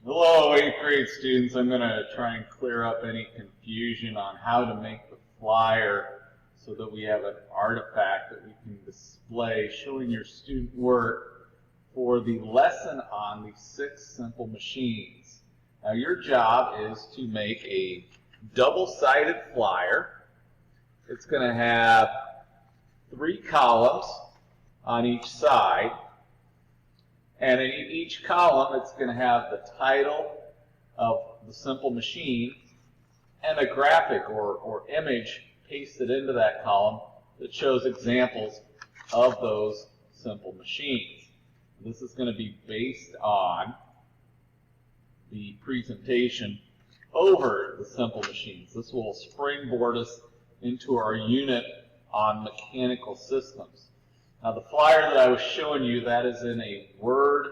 Hello, 8th grade students. I'm going to try and clear up any confusion on how to make the flyer so that we have an artifact that we can display showing your student work for the lesson on the 6 simple machines. Now, your job is to make a double-sided flyer. It's going to have 3 columns on each side. And in each column, it's going to have the title of the simple machine and a graphic or image pasted into that column that shows examples of those simple machines. This is going to be based on the presentation over the simple machines. This will springboard us into our unit on mechanical systems. Now, the flyer that I was showing you, that is in a Word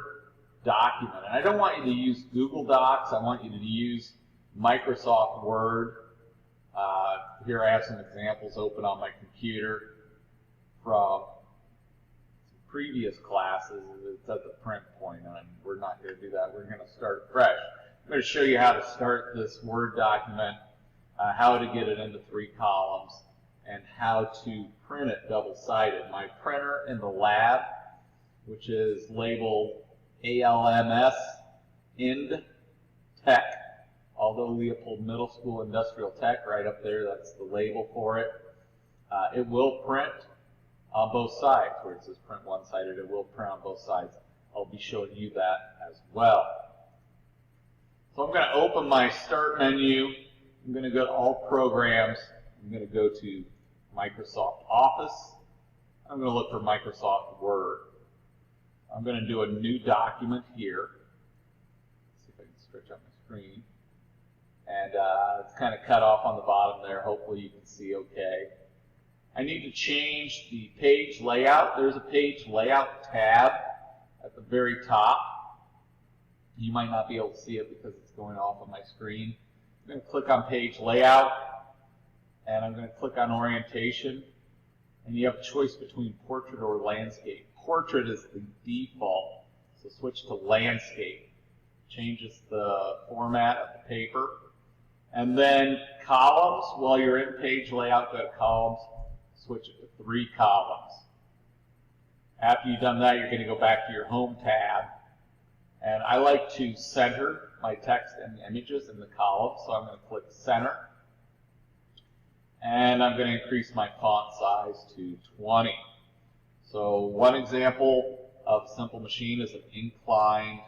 document. And I don't want you to use Google Docs. I want you to use Microsoft Word. Here I have some examples open on my computer from some previous classes. It's at the print point, and we're not here to do that. We're going to start fresh. I'm going to show you how to start this Word document, how to get it into 3 columns, and how to print it double-sided. My printer in the lab, which is labeled ALMS Ind Tech, although Leopold Middle School Industrial Tech right up there, that's the label for it. It will print on both sides. Where it says print one-sided, it will print on both sides. I'll be showing you that as well. So I'm going to open my Start menu. I'm going to go to All Programs. I'm going to go to Microsoft Office. I'm going to look for Microsoft Word. I'm going to do a new document here. Let's see if I can stretch out my screen. And it's kind of cut off on the bottom there. Hopefully you can see okay. I need to change the page layout. There's a page layout tab at the very top. You might not be able to see it because it's going off on my screen. I'm going to click on page layout. And I'm going to click on orientation, and you have a choice between portrait or landscape. Portrait is the default, so switch to landscape. Changes the format of the paper. And then columns, while you're in page layout, go to columns, switch it to 3 columns. After you've done that, you're going to go back to your home tab. And I like to center my text and images in the column, so I'm going to click center. And I'm going to increase my font size to 20. So one example of simple machine is an inclined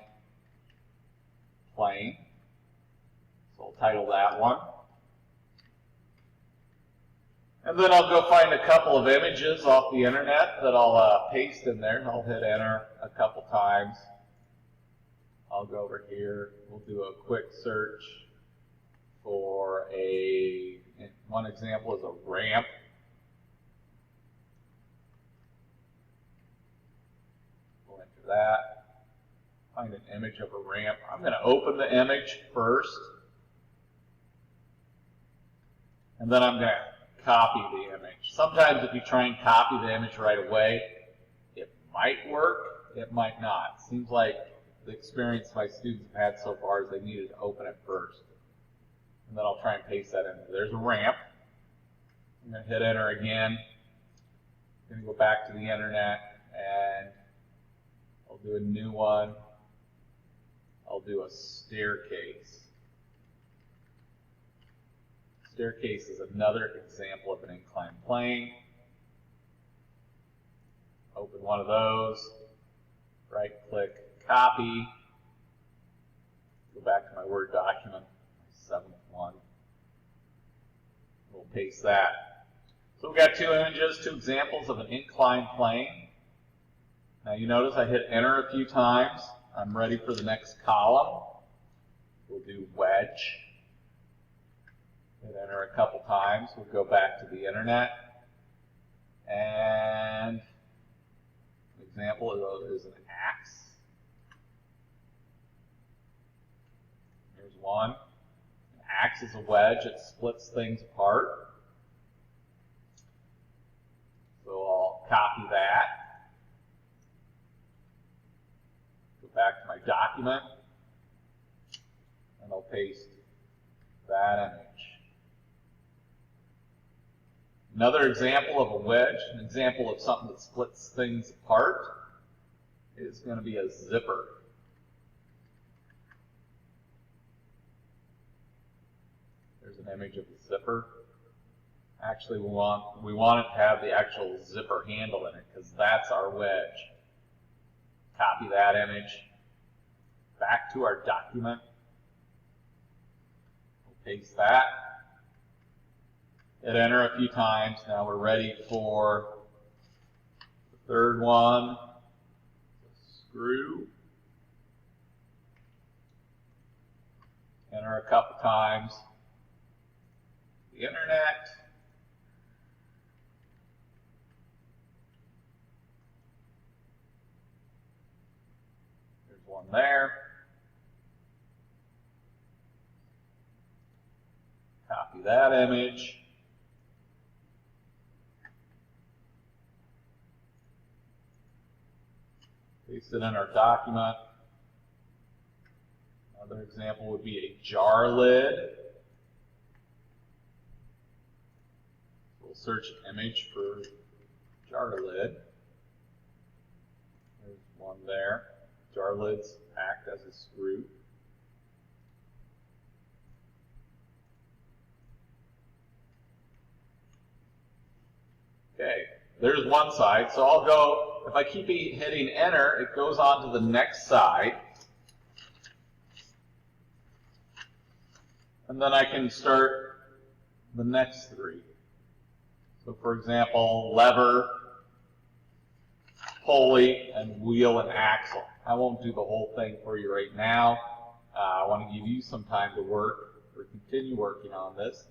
plane. So I'll title that one. And then I'll go find a couple of images off the internet that I'll paste in there. I'll hit enter a couple times. I'll go over here. We'll do a quick search for one example is a ramp. We'll enter that. Find an image of a ramp. I'm going to open the image first. And then I'm going to copy the image. Sometimes if you try and copy the image right away, it might work, it might not. It seems like the experience my students have had so far is they needed to open it first. And then I'll try and paste that in. There's a ramp. I'm going to hit enter again. I'm going to go back to the internet and I'll do a new one. I'll do a staircase. Staircase is another example of an inclined plane. Open one of those. Right click, copy. Go back to my Word document, my 7th one. We'll paste that. So we've got 2 images, 2 examples of an inclined plane. Now you notice I hit enter a few times. I'm ready for the next column. We'll do wedge. Hit enter a couple times. We'll go back to the internet. And an example is an axe. Here's one. An axe is a wedge. It splits things apart. So I'll copy that. Go back to my document. and I'll paste that image. Another example of a wedge, an example of something that splits things apart, is going to be a zipper. There's an image of a zipper. Actually, we want it to have the actual zipper handle in it because that's our wedge. Copy that image back to our document. We'll paste that. Hit enter a few times. Now we're ready for the third one. Screw. Enter a couple times. The internet. There's one there. Copy that image. Paste it in our document. Another example would be a jar lid. We'll search image for jar lid. There's one there. Jar lids act as a screw. Okay, there's one side. So I'll go, if I keep hitting enter, it goes on to the next side. And then I can start the next three. So for example, lever, pulley, and wheel and axle. I won't do the whole thing for you right now. I want to give you some time to work or continue working on this.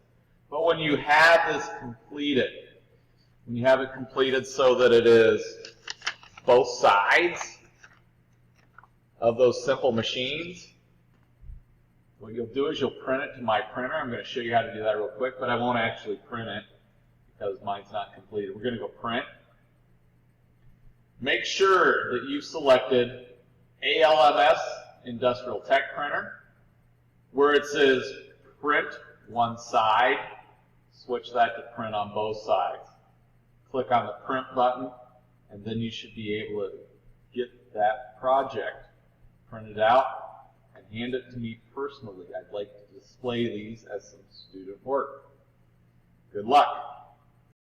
But when you have this completed, when you have it completed so that it is both sides of those simple machines, what you'll do is you'll print it to my printer. I'm going to show you how to do that real quick, but I won't actually print it because mine's not completed. We're going to go print. Make sure that you've selected ALMS Industrial Tech Printer. Where it says print one side, switch that to print on both sides. Click on the print button, and then you should be able to get that project printed out and hand it to me personally. I'd like to display these as some student work. Good luck.